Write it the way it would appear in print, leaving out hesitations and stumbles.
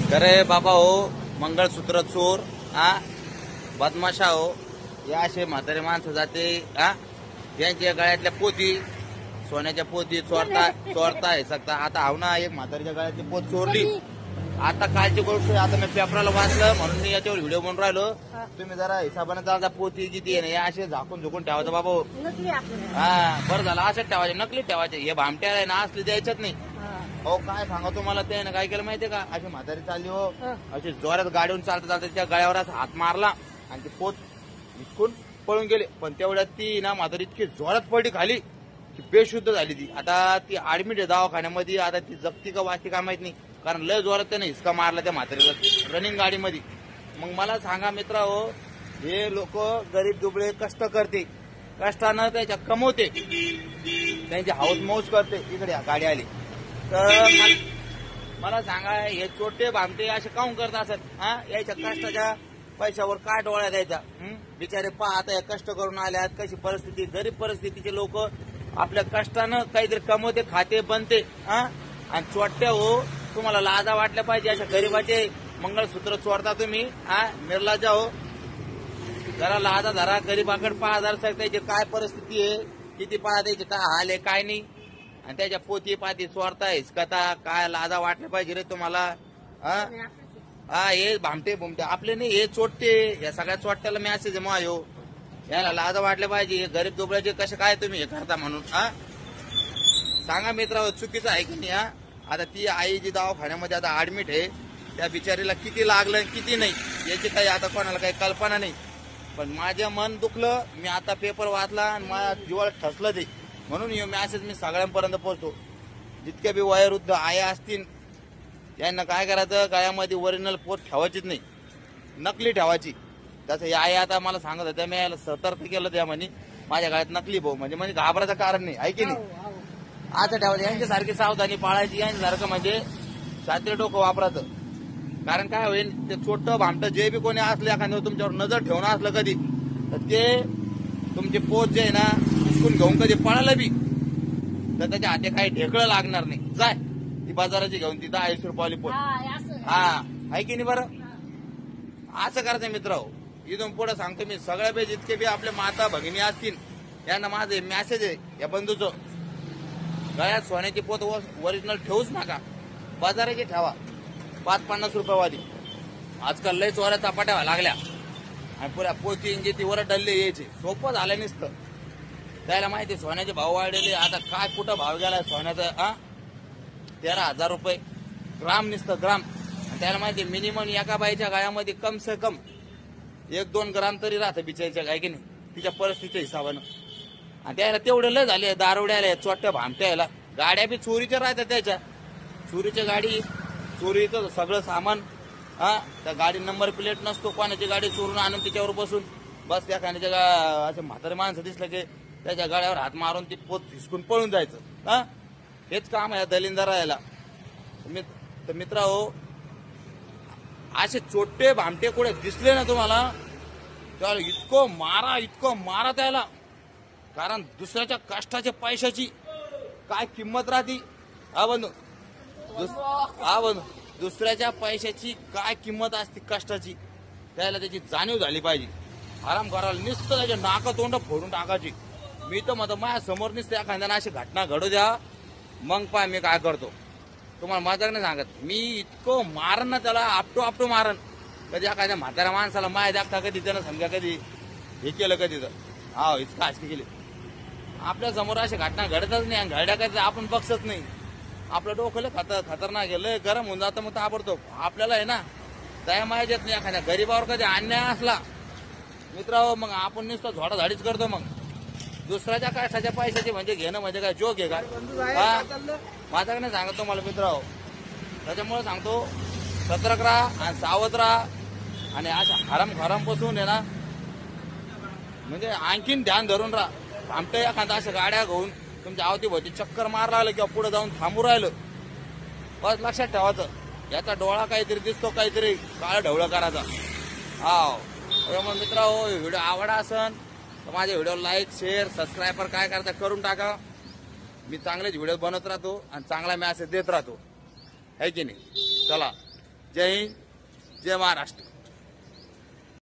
अरे बाबा हो, मंगळसूत्र चोर हा, बदमाशा हो, या असे म्हातारे माणसं जाते हा, यांच्या गळ्यातल्या पोती, सोन्याच्या पोती चोरता हे सकता. आता हाव ना, एक म्हातारीच्या गळ्यातली पोत चोरली. आता कालची गोष्ट आता मी पेपराला वाचलं म्हणून मी याच्यावर व्हिडिओ बनवून राहिलो. तुम्ही जरा हिसाबाने चालता, पोती किती आहे ना, असे झाकून झुकून ठेवायचं बाबा. हा बरं झालं, असंच ठेवायचे, नकली ठेवायचे. हे भामट्या आहे ना, असले द्यायच्याच नाही. हो काय सांगा तुम्हाला, ते ना काय केलं माहितीये का, अशी म्हातारी चालली हो, अशी जोरात गाडीवरून चालता चालता त्या गळ्यावर हात मारला आणि ती पोत विचकून पळून गेले. पण तेवढ्यात ती ना म्हातारी इतकी जोरात पडली खाली की बेशुद्ध झाली ती. आता ती ऍडमिट आहे दवाखान्यामध्ये. आता ती जगती का वाचती काय माहित नाही, कारण लय जोरात त्याने हिसका मारला त्या म्हातारीला रनिंग गाडीमध्ये. मग मला सांगा मित्र हो, हे लोक गरीब दुबळे कष्ट करते, कष्टानं त्याच्या कमवते, त्यांची हाऊस मौज करते. इकडे गाडी आली तर मला सांगा, हे छोटे भामटे असे काऊन करत असत हा, याच्या कष्टाच्या पैशावर काय डोळ्या द्यायचा. बिचारे पहा आता कष्ट करून आल्यात, कशी परिस्थिती, गरीब परिस्थितीचे लोक आपल्या कष्टानं काहीतरी कमवते, खाते, बनते हा. आणि चोट्या हो, तुम्हाला लाजा वाटल्या पाहिजे, अशा गरीबाचे मंगळसूत्र चोरता तुम्ही हा, निर्लाजा हो. जरा लाजा धरा, गरीबाकडे पहा जरा, त्याची काय परिस्थिती आहे, किती पहा, त्याचे काय हाल आहे काय नाही. आणि त्याच्या पोती पाती चोरता हिसकता, काय लाजा वाटल्या पाहिजे रे तुम्हाला हा. हे भामटे बुमटे आपले नाही, हे चोटते, या सगळ्या चोट्याला मॅसेज आहे हो. याला लाजा वाटल्या पाहिजे. हे गरीब दुबळ्याचे कसे काय तुम्ही हे करता म्हणून हा, सांगा मित्र, चुकीचं आहे की नाही हा. आता ती आई जी दवाखान्यामध्ये आता ऍडमिट आहे, त्या बिचारीला किती लागलं किती नाही याची काही आता कोणाला काही कल्पना नाही. पण माझं मन दुखलं, मी आता पेपर वाचला आणि माझ्या जीवाला ठसलं ते, म्हणून हे मॅसेज मी सगळ्यांपर्यंत पोहोचतो. जितके बी वयोवृद्ध आया असतील यांना काय करायचं, गळ्यामध्ये ओरिजिनल पोत ठेवायचीच नाही, नकली ठेवायची. तसं या आई आता मला सांगत होत्या, मी याला सतर्क केलं त्या म्हणे माझ्या गळ्यात नकली भाऊ, म्हणजे घाबरायचं कारण नाही आहे की नाही. असं ठेवायचं, यांच्यासारखी सावधानी पाळायची, यांच्यासारखं म्हणजे छात्री डोकं वापरायचं. कारण काय होईल, ते छोटं भामटं जे बी कोणी असलं, एखाद्या तुमच्यावर नजर ठेवून असलं कधी, तर ते तुमचे पोत जे आहे ना हिसकून घेऊन कधी पळालं बी तर त्याच्या हाती काही ढेकळं लागणार नाही. जाय ती बाजाराची घेऊन ती 10 रुपयावाली पोत हा, आहे की नाही. बरं असं करायचं मित्र हो. इथून पुढे सांगतो मी, सगळ्या बी जितके बी आपले माता भगिनी असतील यांना माझे मॅसेज आहे या बंधूचं, गळ्यात सोन्याची पोत ओरिजिनल ठेवूच नका, बाजाराची ठेवा 5-50 रुपयावाली. आजकाल लय चोऱ्या चपाट्या लागल्या आणि पुऱ्या पोती इंजी ती वर डल्ले यायचे, सोपं झालं नसतं. त्याला माहिती सोन्याचे भाव वाढलेले, आता काय कुठं भाव गेलाय सोन्याचा 13,000 रुपये ग्राम नुसतं ग्राम. त्याला माहिती मिनिमम एका बाईच्या गायामध्ये कम से कम 1-2 ग्राम तरी राहतं बिचारीच्या गाय की नाही, तिच्या परिस्थितीच्या हिसाबानं. आणि त्याला तेवढे लय झाले, दारोड्याला चोट्या भामट्याला गाड्या बी चोरीच्या राहतात त्याच्या, चोरीच्या गाडी, चोरीचं सगळं सामान हा. त्या गाडी नंबर प्लेट नसतो, कोणाची गाडी चोरून आणून तिच्यावर बसून बस त्या खाण्याच्या असे म्हातारे माणसं दिसलं की त्याच्या गाड्यावर हात मारून ती पोत हिसकून पळून जायचं हा. हेच काम आहे दलिंदर राहायला. तर मित्र हो, असे छोटे भामटे कुठे दिसले ना तुम्हाला, त्याला इतकं मारा त्याला. कारण दुसऱ्याच्या कष्टाच्या पैशाची काय किंमत राहते हा बंधू, हा बंधू, दुसऱ्याच्या पैशाची काय किंमत असते कष्टाची, त्याला त्याची जाणीव झाली पाहिजे. आराम करायला नुसतं त्याच्या नाका तोंड फोडून टाकायची. मी तर म्हणतो माझ्या समोर नुसतं एखाद्यानं अशी घटना घडू द्या, मग पाय मी काय करतो तुम्हाला मजाक नाही सांगत. मी इतकं मारन ना त्याला, आपटो मारन. कधी एखाद्या म्हाताऱ्या माणसाला माय दाखता कधी त्यानं समजा कधी हे केलं कधी तर हा इतकं आजकी केली. आपल्या समोर अशी घटना घडतच नाही, घडल्या कधी आपण बघतच नाही. आपलं डोकं खतरनाक गेलं, गरम होऊन जातं. मग ताबडतोब आपल्याला आहे ना दया माया येत नाही. एखाद्या गरीबावर कधी अन्याय असला मित्र, मग आपण नुसतं झोडाझाडीच करतो. मग दुसऱ्याच्या कष्टाच्या पैशाची म्हणजे घेणं म्हणजे काय जोक आहे का? माझा नाही सांगतो मला मित्र, त्याच्यामुळे सांगतो सतर्क राहा आणि सावध राहा. आणि अशा हरामपासून आहे ना म्हणजे आणखीन ध्यान धरून राहा. आमच्या एखादा अशा गाड्या घेऊन तुमच्या अवतीभोवती चक्कर मार लागलं किंवा पुढे जाऊन थांबू राहिलं, बस लक्षात ठेवायचं याचा डोळा काहीतरी दिसतो, काहीतरी काळं ढवळं करायचा. मग मित्र हो, व्हिडिओ आवडा असन तर माझ्या व्हिडिओ लाईक शेअर सबस्क्राईबर काय करता करून टाका. मी चांगलेच व्हिडिओ बनवत राहतो आणि चांगला मॅसेज देत राहतो, है की नाही. चला. जय हिंद जय महाराष्ट्र.